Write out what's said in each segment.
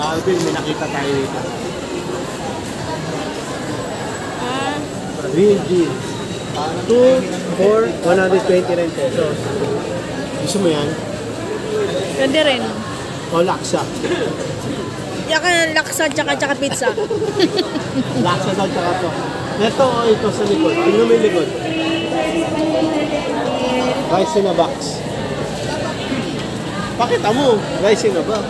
Alvin, may nakita tayo dito. Real deal. 2 for 129 pesos. Gusto mo yan? Pwede rin. O laksa? Yaka laksa tsaka pizza. Laksa daw tsaka to. Ito o ito sa likod. Tingnan mo yung likod. Rice in a box. Pakita mo. Rice in a box.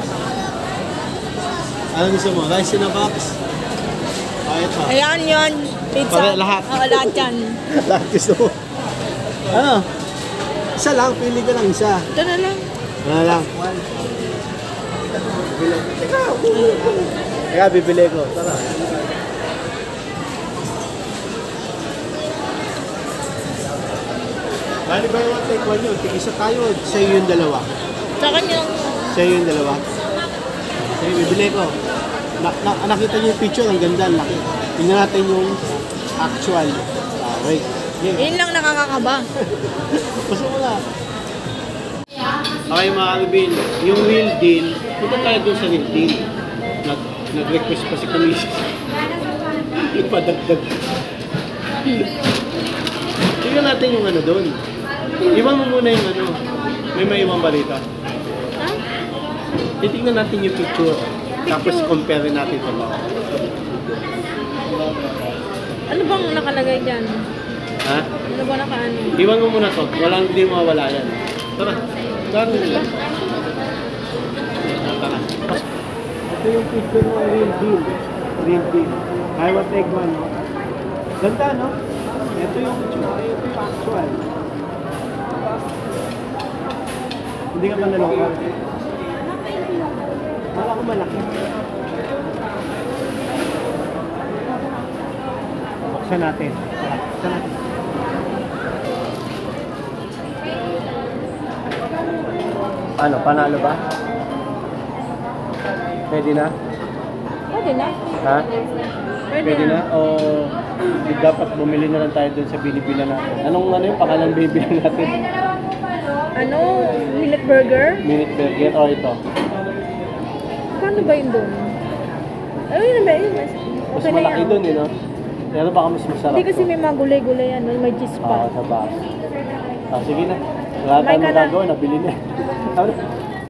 Ano gusto mo? Rice in a box? O ito. Ayan yun. Pizza. Pare, lahat. Oo, lahat yan. Lahat gusto mo. Ano? Isa lang. Pili ka lang isa. Ito na lang. Ano lang? Teka, bibili ko. Tara. Bali ba yung take one yun? Tig-isa tayo. Sa'yo yung dalawa. Sa kanya yung... Sa'yo yung dalawa. Sige, bibili ko. Nakita niyo yung picture. Ang ganda. Laki. Tingnan natin yung actual. Wait. Yeah. Yun lang nakakakaba. Gusto mo na. Okay mga Alvin, yung real deal, punta tayo dun sa real deal. Nag-request pa si Kamis. Ipadagdag. Tingnan natin yung ano dun. Iwan mo muna yung ano. May maiwang balita. Ha? Titingnan natin yung picture. Tapos compare natin ito ba. Ano bang nakalagay dyan? Ha? Ano ba nakaano? Iwan mo muna to. Walang hindi mawawala yan. Tara. Tara. Tara. Ito yung picture mo, real deal. Real deal. I will take one, no? Ganda, no? Ito yung picture. Ito yung actual. Hindi ka ba naloko? Wala ko malaki. Buksan natin. Buksan natin. Ano, panalo ba? Pwede na? Pwede na. Ha? Pwede, Pwede na? O dapat bumili na lang tayo dun sa binibila natin? Anong ano yung pangalan bibili natin? Ano? Minute burger? Minute burger o ito? Paano ba yun doon? Ayun na ba yun? Mas Okay na malaki yan. dun eh, no? Pero baka mas masarap. Hindi kasi may mga gulay-gulay yan. May cheese Oo, pa. sa bus. Sige na. Wala Kumain tayong ka na. magagawa, nabili na.